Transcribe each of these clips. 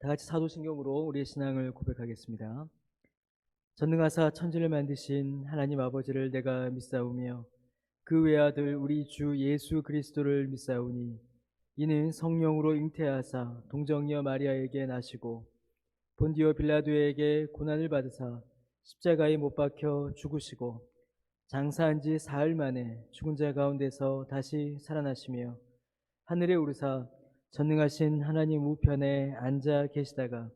다 같이 사도신경으로 우리의 신앙을 고백하겠습니다. 전능하사 천지를 만드신 하나님 아버지를 내가 믿사오며 그 외아들 우리 주 예수 그리스도를 믿사오니 이는 성령으로 잉태하사 동정녀 마리아에게 나시고 본디오 빌라도에게 고난을 받으사 십자가에 못 박혀 죽으시고 장사한 지 사흘 만에 죽은 자 가운데서 다시 살아나시며 하늘에 오르사 전능하신 하나님 우편에 앉아 계시다가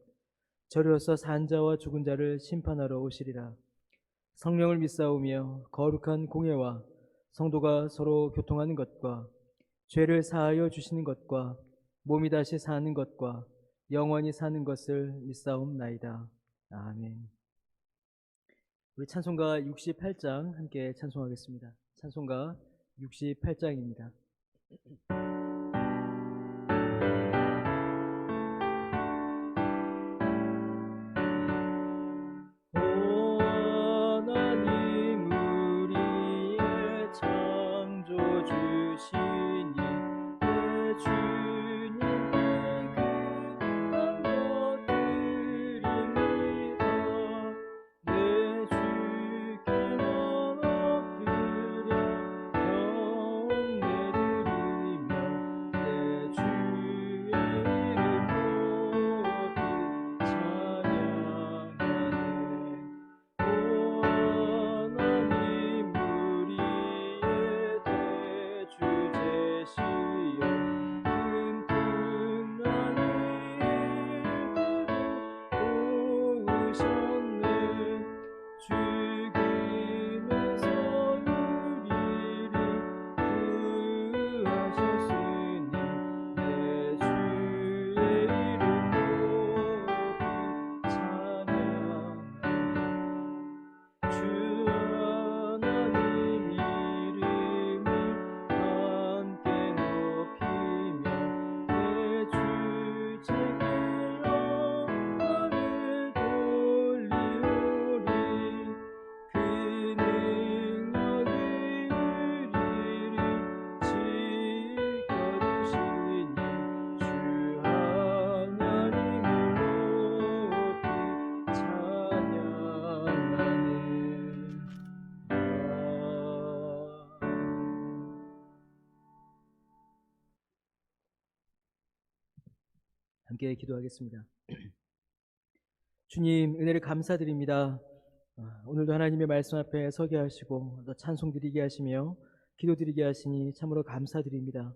저리로서 산 자와 죽은 자를 심판하러 오시리라. 성령을 믿사오며 거룩한 공예와 성도가 서로 교통하는 것과 죄를 사하여 주시는 것과 몸이 다시 사는 것과 영원히 사는 것을 믿사옵나이다. 아멘. 우리 찬송가 68장 함께 찬송하겠습니다. 찬송가 68장입니다. 하나님 우리의 창조주시니 내 주님께 그한 것 드립니다. 내 주께 엎드려 경배드리며 내 주의 이름 높이 찬양하네. 하나님 우리의 대주 되시어 큰 나를 도우셨네. 죽음에서 우리를 구하셨으니 내 주의 이름 높이 찬양하네. 주 하나님 이름을 함께 높이며 내 주 제게 영광을 돌리오리. 그 능력이 우리를 지켜주시니 주 하나님을 높이 찬양하네. 함께 기도하겠습니다. 주님, 은혜를 감사드립니다. 오늘도 하나님의 말씀 앞에 서게 하시고 또 찬송 드리게 하시며 기도 드리게 하시니 참으로 감사드립니다.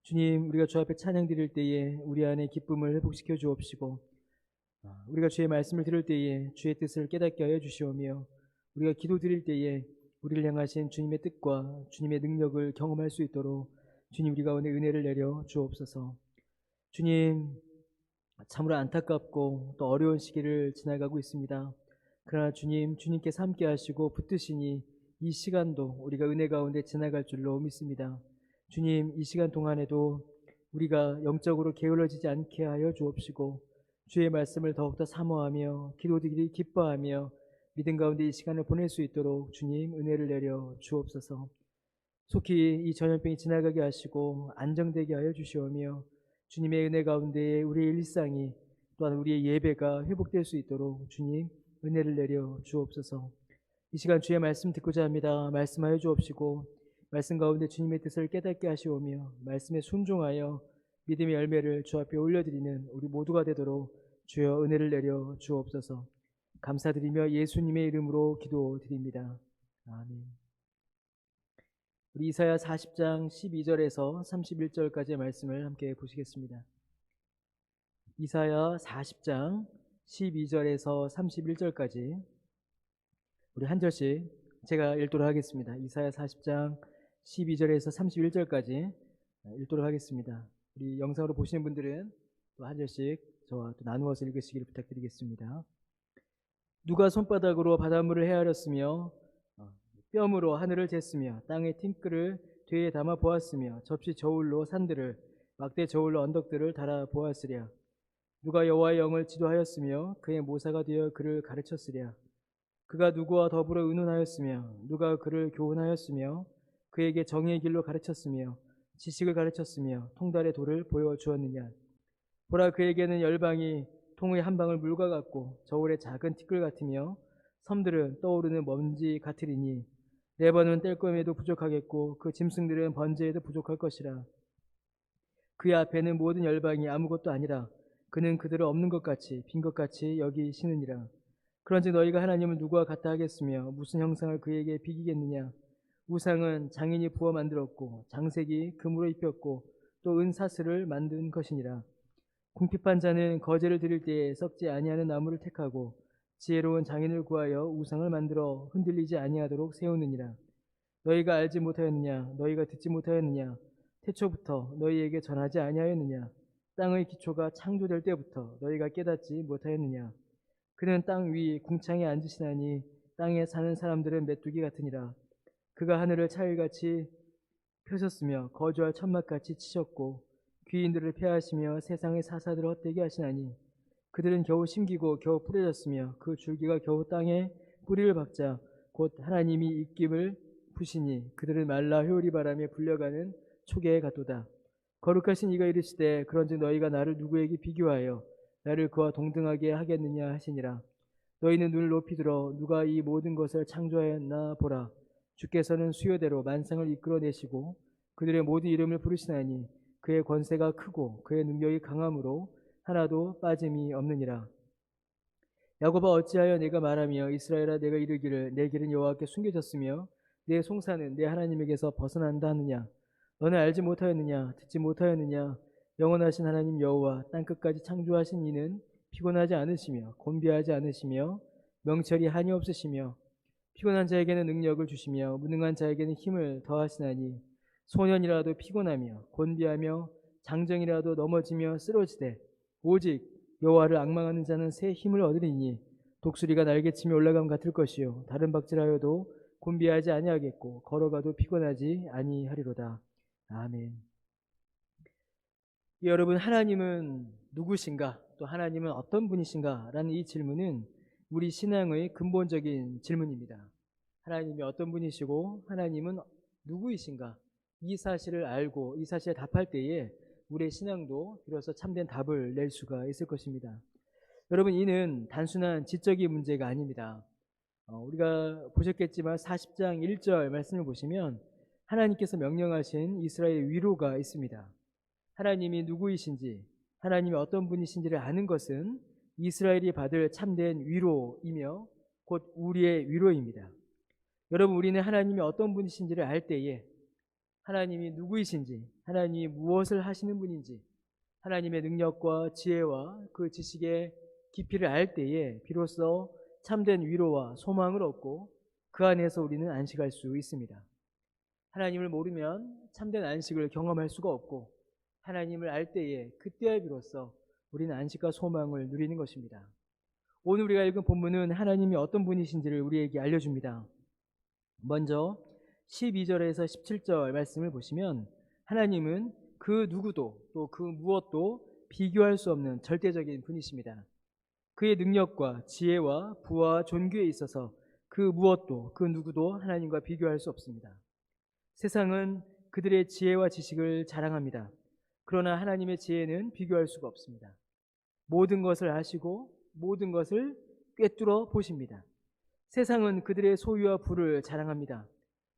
주님, 우리가 주 앞에 찬양 드릴 때에 우리 안에 기쁨을 회복시켜 주옵시고 우리가 주의 말씀을 들을 때에 주의 뜻을 깨닫게 하여 주시오며 우리가 기도 드릴 때에 우리를 향하신 주님의 뜻과 주님의 능력을 경험할 수 있도록 주님 우리 가운데 은혜를 내려 주옵소서. 주님, 참으로 안타깝고 또 어려운 시기를 지나가고 있습니다. 그러나 주님, 주님께서 함께 하시고 붙드시니 이 시간도 우리가 은혜 가운데 지나갈 줄로 믿습니다. 주님, 이 시간 동안에도 우리가 영적으로 게을러지지 않게 하여 주옵시고 주의 말씀을 더욱더 사모하며 기도드리기 기뻐하며 믿음 가운데 이 시간을 보낼 수 있도록 주님 은혜를 내려 주옵소서. 속히 이 전염병이 지나가게 하시고 안정되게 하여 주시오며 주님의 은혜 가운데 우리의 일상이 또한 우리의 예배가 회복될 수 있도록 주님 은혜를 내려 주옵소서. 이 시간 주의 말씀 듣고자 합니다. 말씀하여 주옵시고 말씀 가운데 주님의 뜻을 깨닫게 하시오며 말씀에 순종하여 믿음의 열매를 주 앞에 올려드리는 우리 모두가 되도록 주여 은혜를 내려 주옵소서. 감사드리며 예수님의 이름으로 기도드립니다. 아멘. 우리 이사야 40장 12절에서 31절까지의 말씀을 함께 보시겠습니다. 이사야 40장 12절에서 31절까지 우리 한 절씩 제가 읽도록 하겠습니다. 이사야 40장 12절에서 31절까지 읽도록 하겠습니다. 우리 영상으로 보시는 분들은 또 한 절씩 저와 또 나누어서 읽으시기를 부탁드리겠습니다. 누가 손바닥으로 바닷물을 헤아렸으며 뼘으로 하늘을 쟀으며 땅의 팅끌을 뒤에 담아 보았으며 접시 저울로 산들을 막대 저울로 언덕들을 달아 보았으랴. 누가 여호와의 영을 지도하였으며 그의 모사가 되어 그를 가르쳤으랴. 그가 누구와 더불어 의논하였으며 누가 그를 교훈하였으며 그에게 정의의 길로 가르쳤으며 지식을 가르쳤으며 통달의 도를 보여주었느냐. 보라, 그에게는 열방이 통의 한 방울 물과 같고 저울의 작은 티끌 같으며 섬들은 떠오르는 먼지 같으리니 레바논 뗄감에도 부족하겠고 그 짐승들은 번제에도 부족할 것이라. 그의 앞에는 모든 열방이 아무것도 아니라 그는 그들을 없는 것 같이 빈 것 같이 여기시느니라. 그런즉 너희가 하나님을 누구와 같다 하겠으며 무슨 형상을 그에게 비기겠느냐. 우상은 장인이 부어 만들었고 장색이 금으로 입혔고 또 은사슬을 만든 것이니라. 궁핍한 자는 거제를 드릴 때에 썩지 아니하는 나무를 택하고 지혜로운 장인을 구하여 우상을 만들어 흔들리지 아니하도록 세우느니라. 너희가 알지 못하였느냐. 너희가 듣지 못하였느냐. 태초부터 너희에게 전하지 아니하였느냐. 땅의 기초가 창조될 때부터 너희가 깨닫지 못하였느냐. 그는 땅 위 궁창에 앉으시나니 땅에 사는 사람들은 메뚜기 같으니라. 그가 하늘을 차일같이 펴셨으며 거주할 천막같이 치셨고 귀인들을 폐하시며 세상의 사사들을 헛되게 하시나니 그들은 겨우 심기고 겨우 뿌려졌으며 그 줄기가 겨우 땅에 뿌리를 박자 곧 하나님이 입김을 부시니 그들은 말라 효리 바람에 불려가는 초계에 같도다. 거룩하신 이가 이르시되 그런즉 너희가 나를 누구에게 비교하여 나를 그와 동등하게 하겠느냐 하시니라. 너희는 눈을 높이 들어 누가 이 모든 것을 창조하였나 보라. 주께서는 수요대로 만상을 이끌어내시고 그들의 모든 이름을 부르시나니 그의 권세가 크고 그의 능력이 강함으로 하나도 빠짐이 없느니라. 야곱아 어찌하여 내가 말하며 이스라엘아 내가 이르기를 내 길은 여호와께 숨겨졌으며 내 송사는 내 하나님에게서 벗어난다 하느냐. 너는 알지 못하였느냐. 듣지 못하였느냐. 영원하신 하나님 여호와 땅끝까지 창조하신 이는 피곤하지 않으시며 곤비하지 않으시며 명철이 한이 없으시며 피곤한 자에게는 능력을 주시며 무능한 자에게는 힘을 더하시나니 소년이라도 피곤하며 곤비하며 장정이라도 넘어지며 쓰러지되 오직 여호와를 앙망하는 자는 새 힘을 얻으리니 독수리가 날개치며 올라감 같을 것이요 다른 박질하여도 곤비하지 아니하겠고 걸어가도 피곤하지 아니하리로다. 아멘. 여러분, 하나님은 누구신가? 또 하나님은 어떤 분이신가? 라는 이 질문은 우리 신앙의 근본적인 질문입니다. 하나님이 어떤 분이시고 하나님은 누구이신가? 이 사실을 알고 이 사실에 답할 때에 우리의 신앙도 비로소 참된 답을 낼 수가 있을 것입니다. 여러분, 이는 단순한 지적인 문제가 아닙니다. 우리가 보셨겠지만 40장 1절 말씀을 보시면 하나님께서 명령하신 이스라엘의 위로가 있습니다. 하나님이 누구이신지 하나님이 어떤 분이신지를 아는 것은 이스라엘이 받을 참된 위로이며 곧 우리의 위로입니다. 여러분, 우리는 하나님이 어떤 분이신지를 알 때에 하나님이 누구이신지 하나님이 무엇을 하시는 분인지 하나님의 능력과 지혜와 그 지식의 깊이를 알 때에 비로소 참된 위로와 소망을 얻고 그 안에서 우리는 안식할 수 있습니다. 하나님을 모르면 참된 안식을 경험할 수가 없고 하나님을 알 때에 그때야 비로소 우리는 안식과 소망을 누리는 것입니다. 오늘 우리가 읽은 본문은 하나님이 어떤 분이신지를 우리에게 알려줍니다. 먼저 12절에서 17절 말씀을 보시면 하나님은 그 누구도 또 그 무엇도 비교할 수 없는 절대적인 분이십니다. 그의 능력과 지혜와 부와 존귀에 있어서 그 무엇도 그 누구도 하나님과 비교할 수 없습니다. 세상은 그들의 지혜와 지식을 자랑합니다. 그러나 하나님의 지혜는 비교할 수가 없습니다. 모든 것을 아시고 모든 것을 꿰뚫어 보십니다. 세상은 그들의 소유와 부를 자랑합니다.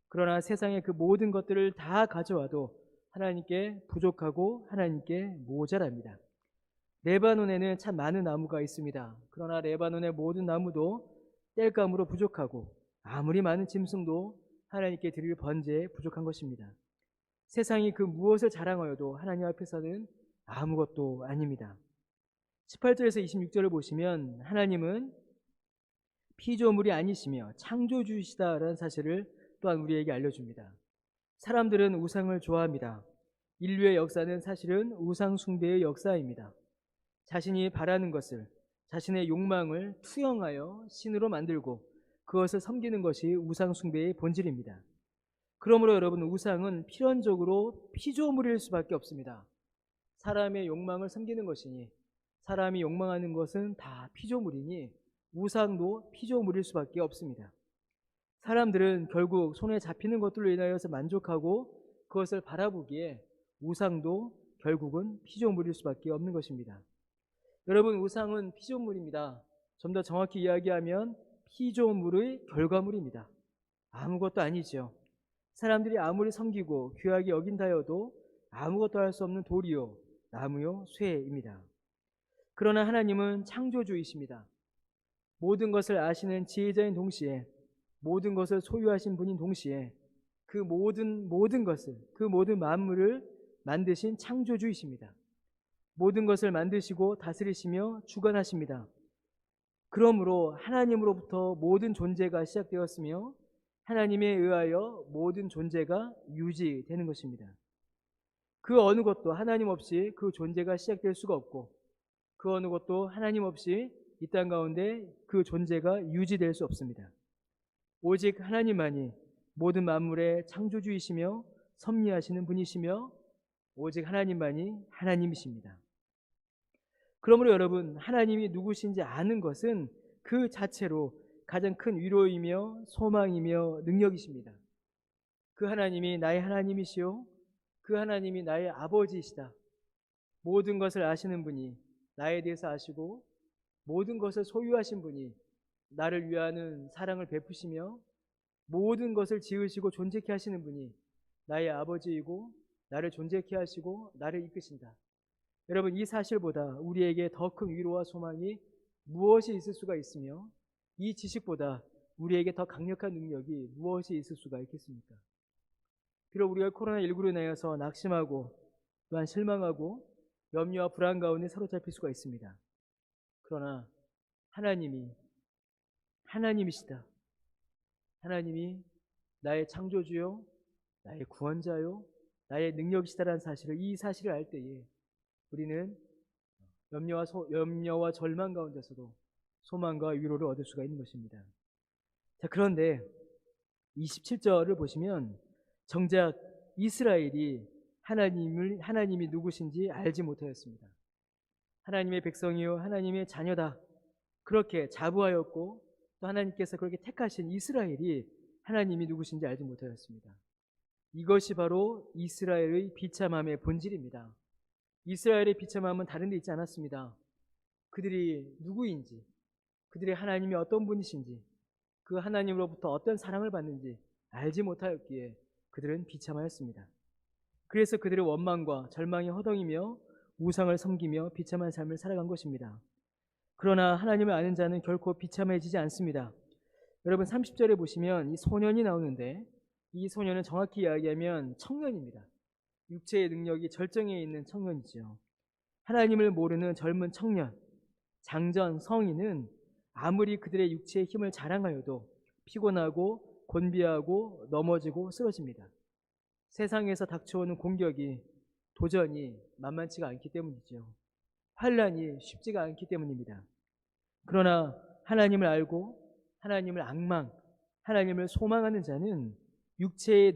그러나 세상의 그 모든 것들을 다 가져와도 하나님께 부족하고 하나님께 모자랍니다. 레바논에는 참 많은 나무가 있습니다. 그러나 레바논의 모든 나무도 땔감으로 부족하고 아무리 많은 짐승도 하나님께 드릴 번제에 부족한 것입니다. 세상이 그 무엇을 자랑하여도 하나님 앞에서는 아무것도 아닙니다. 18절에서 26절을 보시면 하나님은 피조물이 아니시며 창조주이시다라는 사실을 또한 우리에게 알려줍니다. 사람들은 우상을 좋아합니다. 인류의 역사는 사실은 우상 숭배의 역사입니다. 자신이 바라는 것을, 자신의 욕망을 투영하여 신으로 만들고 그것을 섬기는 것이 우상 숭배의 본질입니다. 그러므로 여러분, 우상은 필연적으로 피조물일 수밖에 없습니다. 사람의 욕망을 섬기는 것이니 사람이 욕망하는 것은 다 피조물이니 우상도 피조물일 수밖에 없습니다. 사람들은 결국 손에 잡히는 것들로 인하여서 만족하고 그것을 바라보기에 우상도 결국은 피조물일 수밖에 없는 것입니다. 여러분, 우상은 피조물입니다. 좀 더 정확히 이야기하면 피조물의 결과물입니다. 아무것도 아니죠. 사람들이 아무리 섬기고 귀하게 여긴다여도 아무것도 할 수 없는 돌이요, 나무요, 쇠입니다. 그러나 하나님은 창조주이십니다. 모든 것을 아시는 지혜자인 동시에 모든 것을 소유하신 분인 동시에 그 모든 것을, 그 모든 만물을 만드신 창조주이십니다. 모든 것을 만드시고 다스리시며 주관하십니다. 그러므로 하나님으로부터 모든 존재가 시작되었으며 하나님에 의하여 모든 존재가 유지되는 것입니다. 그 어느 것도 하나님 없이 그 존재가 시작될 수가 없고 그 어느 것도 하나님 없이 이 땅 가운데 그 존재가 유지될 수 없습니다. 오직 하나님만이 모든 만물의 창조주이시며 섭리하시는 분이시며 오직 하나님만이 하나님이십니다. 그러므로 여러분, 하나님이 누구신지 아는 것은 그 자체로 가장 큰 위로이며 소망이며 능력이십니다. 그 하나님이 나의 하나님이시요 그 하나님이 나의 아버지이시다. 모든 것을 아시는 분이 나에 대해서 아시고 모든 것을 소유하신 분이 나를 위하는 사랑을 베푸시며 모든 것을 지으시고 존재케 하시는 분이 나의 아버지이고 나를 존재케 하시고 나를 이끄신다. 여러분, 이 사실보다 우리에게 더 큰 위로와 소망이 무엇이 있을 수가 있으며 이 지식보다 우리에게 더 강력한 능력이 무엇이 있을 수가 있겠습니까? 비록 우리가 코로나19로 인하여서 낙심하고 또한 실망하고 염려와 불안 가운데 사로잡힐 수가 있습니다. 그러나 하나님이시다. 하나님이 나의 창조주요 나의 구원자요 나의 능력이시다라는 사실을, 이 사실을 알 때에 우리는 염려와 절망 가운데서도 소망과 위로를 얻을 수가 있는 것입니다. 자, 그런데 27절을 보시면 정작 이스라엘이 하나님이 누구신지 알지 못하였습니다. 하나님의 백성이요 하나님의 자녀다 그렇게 자부하였고 또 하나님께서 그렇게 택하신 이스라엘이 하나님이 누구신지 알지 못하였습니다. 이것이 바로 이스라엘의 비참함의 본질입니다. 이스라엘의 비참함은 다른 데 있지 않았습니다. 그들이 누구인지, 그들의 하나님이 어떤 분이신지, 그 하나님으로부터 어떤 사랑을 받는지 알지 못하였기에 그들은 비참하였습니다. 그래서 그들의 원망과 절망이 허덩이며 우상을 섬기며 비참한 삶을 살아간 것입니다. 그러나 하나님을 아는 자는 결코 비참해지지 않습니다. 여러분, 30절에 보시면 이 소년이 나오는데 이 소년은 정확히 이야기하면 청년입니다. 육체의 능력이 절정에 있는 청년이죠. 하나님을 모르는 젊은 청년, 장전, 성인은 아무리 그들의 육체의 힘을 자랑하여도 피곤하고 곤비하고 넘어지고 쓰러집니다. 세상에서 닥쳐오는 공격이 도전이 만만치가 않기 때문이죠. 환란이 쉽지가 않기 때문입니다. 그러나 하나님을 알고 하나님을 하나님을 소망하는 자는 육체의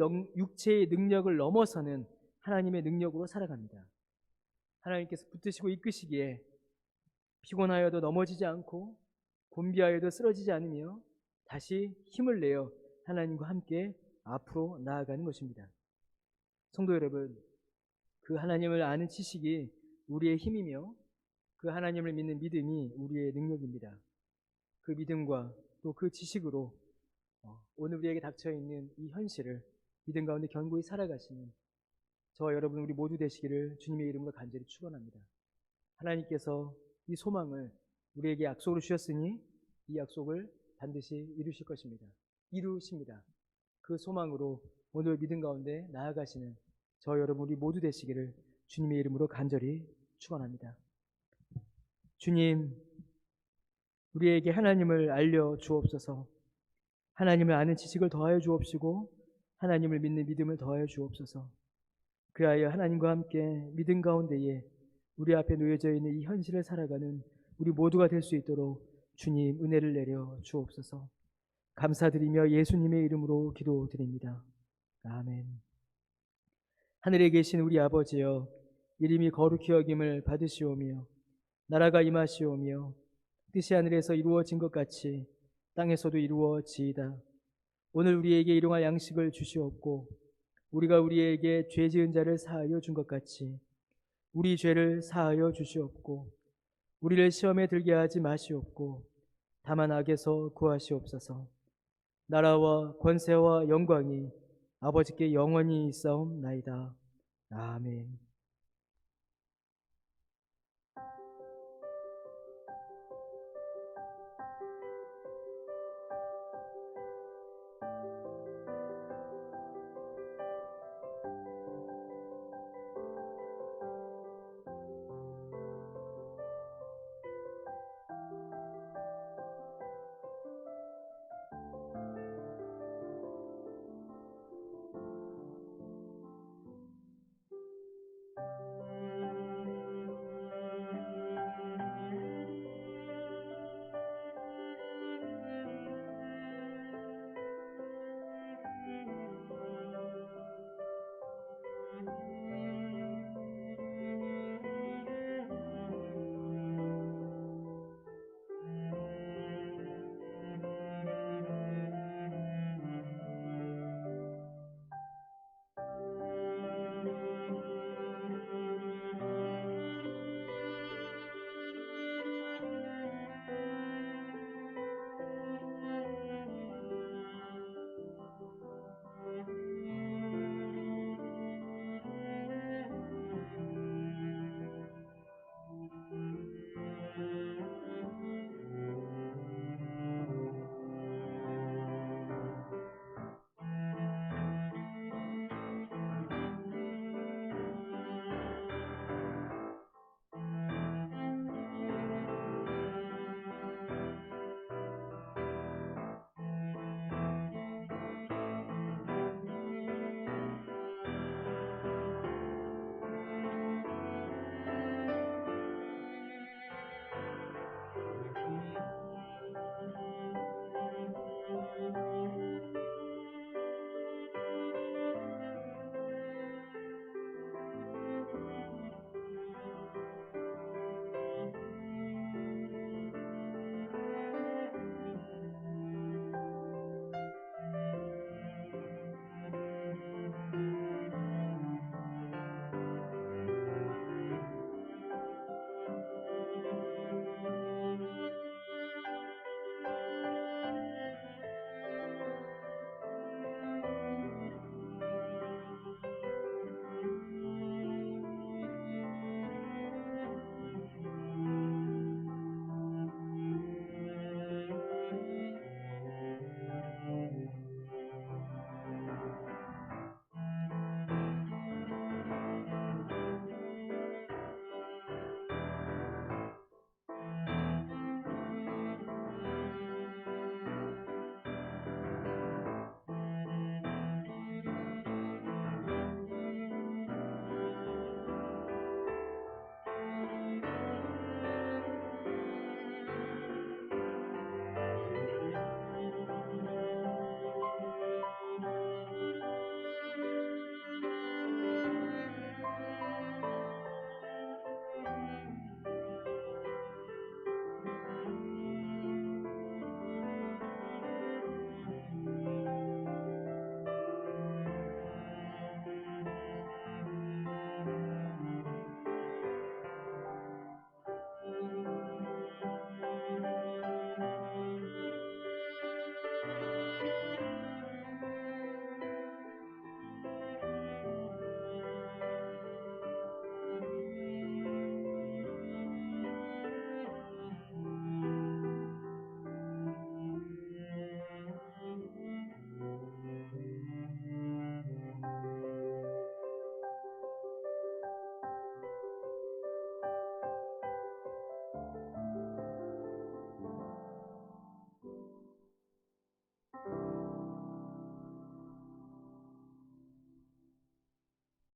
능력을 넘어서는 하나님의 능력으로 살아갑니다. 하나님께서 붙드시고 이끄시기에 피곤하여도 넘어지지 않고 곤비하여도 쓰러지지 않으며 다시 힘을 내어 하나님과 함께 앞으로 나아가는 것입니다. 성도 여러분, 그 하나님을 아는 지식이 우리의 힘이며 그 하나님을 믿는 믿음이 우리의 능력입니다. 그 믿음과 또 그 지식으로 오늘 우리에게 닥쳐있는 이 현실을 믿음 가운데 견고히 살아가시는 저와 여러분 우리 모두 되시기를 주님의 이름으로 간절히 축원합니다. 하나님께서 이 소망을 우리에게 약속으로 주셨으니 이 약속을 반드시 이루십니다. 그 소망으로 오늘 믿음 가운데 나아가시는 저와 여러분 우리 모두 되시기를 주님의 이름으로 간절히 축원합니다. 주님, 우리에게 하나님을 알려 주옵소서. 하나님을 아는 지식을 더하여 주옵시고 하나님을 믿는 믿음을 더하여 주옵소서. 그리하여 하나님과 함께 믿음 가운데에 우리 앞에 놓여져 있는 이 현실을 살아가는 우리 모두가 될 수 있도록 주님 은혜를 내려 주옵소서. 감사드리며 예수님의 이름으로 기도드립니다. 아멘. 하늘에 계신 우리 아버지여, 이름이 거룩히 여김을 받으시오며 나라가 임하시오며 뜻이 하늘에서 이루어진 것 같이 땅에서도 이루어지이다. 오늘 우리에게 일용할 양식을 주시옵고 우리가 우리에게 죄 지은 자를 사하여 준 것 같이 우리 죄를 사하여 주시옵고 우리를 시험에 들게 하지 마시옵고 다만 악에서 구하시옵소서. 나라와 권세와 영광이 아버지께 영원히 있사옵나이다. 아멘.